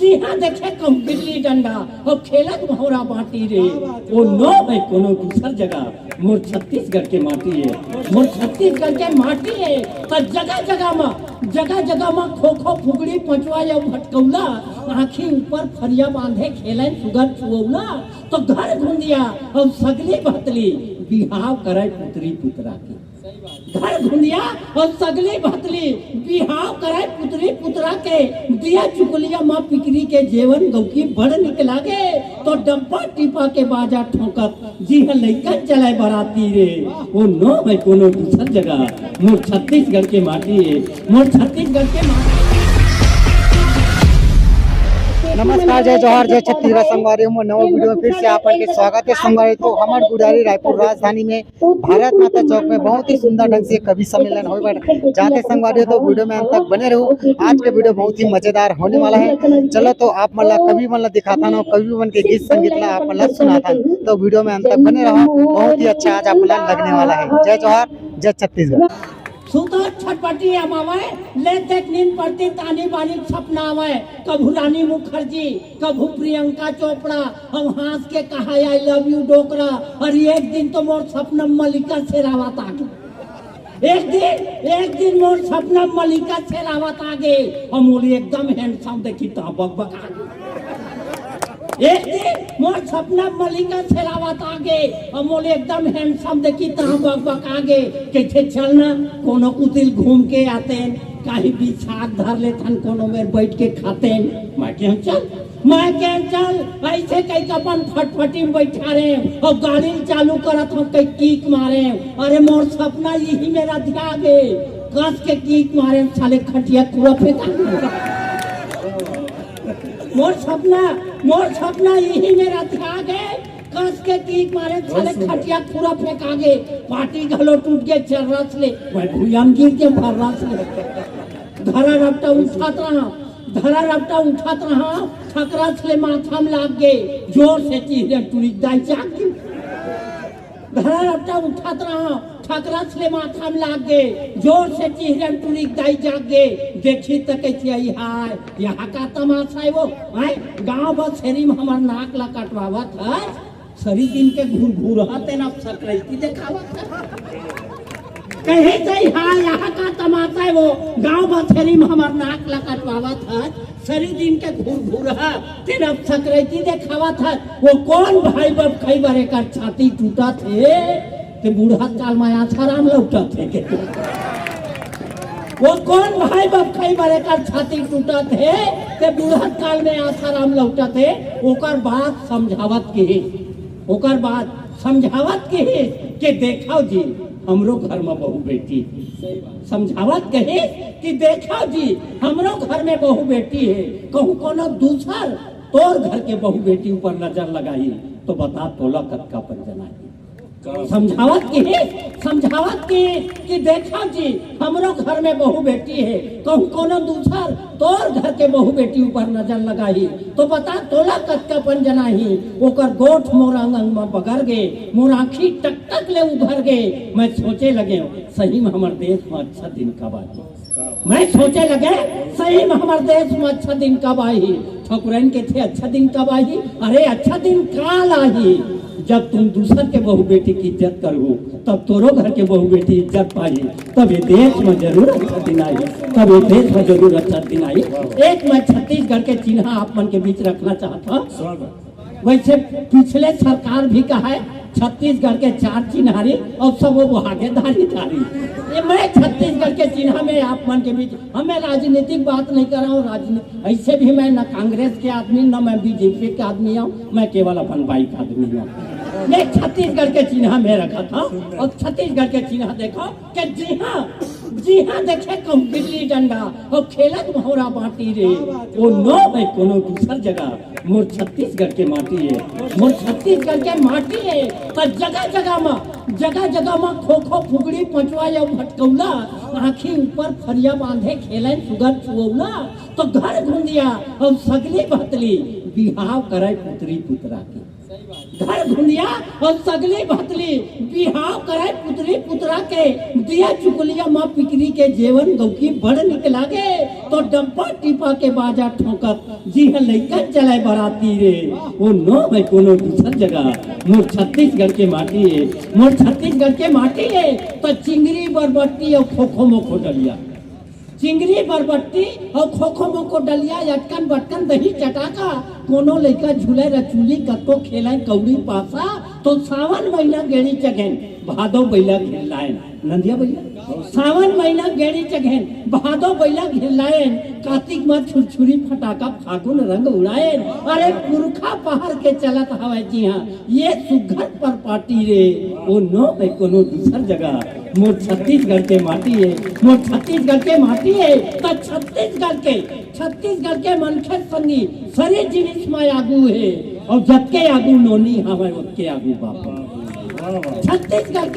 जी हाँ देखे कम गिल्ली डंडा और खेलत मोहरा बाटी रे वो नो है कोनो दूसर जगह मोर छत्तीसगढ़ के माटी है मोर छत्तीसगढ़ के माटी है तो जगह जगह में खो खो फुगड़ी पचवा या भटकौला आँखी ऊपर फरिया बांधे खेलन सुगर छुऔला तो घर घुंदिया और सगली भतली बिहाव करे पुत्री पुतरा की घर घुंदिया और सगली भतली बिहाव करे पुत्री पुतरा के दिया चुकलिया माँ पिकरी के जेवन गौकी बड़ निकला गे तो डब्बा टिपा के बाजा ठोकत जी है लइकन चले बराती रे वो नो है कोनो दूसर जगह मोर छत्तीसगढ़ के माटी है मोर छत्तीसगढ़ के माटी। नमस्कार, जय जोहार, जय छत्तीसगढ़ संगवारी हूँ नव वीडियो में फिर से आप के स्वागत है। संगवारी तो हमार गुड़ारी रायपुर राजधानी में भारत माता चौक में बहुत ही सुंदर ढंग से कवि सम्मेलन हो जाते संगवारी तो वीडियो में अंत तक बने रहो। आज का वीडियो बहुत ही मजेदार होने वाला है। चलो तो आप मतलब कवि मतलब दिखाता ना कवि मन के गीत संगीत ला आप मतलब सुनाता तो वीडियो में अंत तक बने रहो। बहुत ही अच्छा आज आप लगने वाला है। जय जोहार, जय छत्तीसगढ़। सुतो छटपटी आवे ले देख नींद पड़ती तानी बानी सपना आवे कभू रानी मुखर्जी कभू प्रियंका चोपड़ा हम हंस के कहा आई लव यू डोकरा और एक दिन तो मोर सपना मलिका शेरावत आ गई एक दिन मोर सपना मलिका शेरावत आ गई और मोर एकदम हैंडसम देखी तो बक एक दिन मोर सपना मलिका शेरावत आगे और मोले एकदम हैंडसम देखी तहाँ बक आगे कैसे चलना कोनो कुतिल घूम के आते कहीं बिछाक धर लेथन कोनो में बैठ के खाते मैं के चल ऐसे कई अपन फटफटी में बैठा रहे और गाड़ी चालू करत हम कई कीक मारे अरे मोर सपना यही मेरा ध्या गे कस के कीक मारे साले खटिया पूरा फेंका मोर सपना यही मेरा त्याग है कस के कीक मारे साले खटिया पूरा फेंका गे पार्टी घलो टूट के चर्रस ले वह भुयाम गिर के भर्रस ले धरा रपटा उठात रहा ठकरस ले माथा में लाग गे जोर से चीरे टूट दाई जाके धरा रपटा उठात रहा ठकरस ले माथा में लाग गे जोर से चीरे टूट दाई जाग गे देखी तो कैसे आई हाय यहाँ का तमाशा है वो आए गांव बस शरीर में हमार नाक ला कटवावत है शरीर दिन के घूर हते ना सकरैती देखावत है कहे जाई हाय यहाँ का तमाशा है वो गांव बस शरीर में हमार नाक ला कटवावत है शरीर दिन के घूर है तेरा सकरैती देखावत है वो कौन भाई बाप कई बार का छाती टूटा थे ते बूढ़ा काल में आसाराम लौटा थे वो कौन भाई बाप कई बार का छाती टूटा थे ते बूढ़ा काल में आसाराम लौटा थे ओकर बात समझावत के कि देखाओ जी हमरो घर में बहू बेटी समझावत कहे कि देखाओ जी हमरो घर में बहू बेटी है कहूँ कोनो दूसर तोर घर के बहू बेटी ऊपर नजर लगाई तो बता तोला कतका पंजना समझावत के कि देखा जी हमरो घर में बहू बेटी है कहूँ कोनो दूसर तोर घर के बहू बेटी ऊपर नजर लगाई तो बता तोला कतका पंजना ही ओकर गोठ मोर अंग में बगर गे मोर आँखी टक ले उभर गे मैं सोचे लगे सही में हमारे देश में अच्छा दिन कब आई ठकुरन के थे अच्छा दिन कब आई अरे अच्छा दिन काल आई जब तुम दूसर के बहू बेटी की इज्जत करो तब तोरो घर के बहू बेटी इज्जत पाई तब ये देश में जरूर अच्छा दिन आई एक मैं छत्तीसगढ़ के चिन्ह आप मन के बीच रखना चाहता वैसे पिछले सरकार भी कहा है छत्तीसगढ़ के 4 चिन्हारी और सब वो आगेदारी ये मैं छत्तीसगढ़ के चिन्ह में आप मन के बीच हमें राजनीतिक बात नहीं कर रहा हूँ राजनीति ऐसे भी मैं न कांग्रेस के आदमी न मैं बीजेपी के आदमी हूँ मैं केवल अपन बाइक आदमी हूँ मैं छत्तीसगढ़ के चिन्ह में रखा था और छत्तीसगढ़ के चिन्ह देखो कि जी हाँ देखे कम गिल्ली डंडा और खेलत मोहरा बाटी रे वो नो है कोनो दूसर जगह मोर छत्तीसगढ़ के माटी है मोर छत्तीसगढ़ के माटी है तो जगह जगह में खो खो फुगड़ी पचवा या भटकौला आँखी ऊपर फरिया बांधे खेलन सुगर छुऔला तो घर घुंदिया और सगली भतली बिहाव करे पुत्री पुतरा के। घर घुंदिया और सगली भतली बिहाव करे पुत्री पुतरा के। दिया चुकलिया माँ पिकरी के जेवन गौकी बड़ निकला गे तो डब्बा टिपा के बाजा ठोकत जी है लइकन चलाए बराती रे। वो नो है कोनो दूसर जगह मोर छत्तीसगढ़ के माटी है, मोर छत्तीसगढ़ के माटी है। तो चिंगरी बरबट्टी और खोखो मोखो डलिया, चिंगरी बरबट्टी और खोखो मोको डलिया, अटकन बटकन दही चटाका। कोनो लइका झूले रचूली कतो खेलाए कौड़ी पासा। तो सावन महीना गेड़ी चघेन भादो बैला घेरलायन नंदिया बैला। सावन महीना गेड़ी चघेन भादो बैला घेरलायन। कार्तिक माह छुरछुरी फटाका फागुन रंग उड़ायन। अरे पुरखा पहाड़ के चलत हवे जी हाँ ये सुघर पर पार्टी रे। ओ नो है कोनो दूसर जगह मोर छत्तीसगढ़ के माटी है, मोर छत्तीसगढ़ के माटी है। तो छत्तीसगढ़ के मनखे संगी सरे जिनिस में आगू है और जबके आगू नोनी हवे उसके आगू बापू। छत्तीसगढ़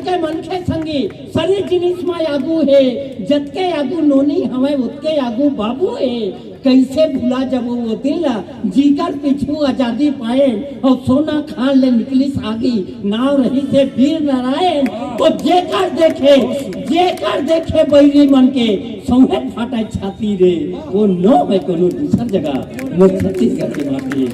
के मनखे संगी सरे जिनिस में आगू है, जबके आगू नोनी हवे उसके आगू बाबू है। कैसे भुला जब वो दिल जीकर पिछू आजादी पाए और सोना खान ले निकली आगी नाव रही से वीर नारायण। तो जेकर देखे बैरी मन के सौहे फाटा छाती रे। वो नो है कोनो दूसर जगह मोर छत्तीसगढ़ के माटी।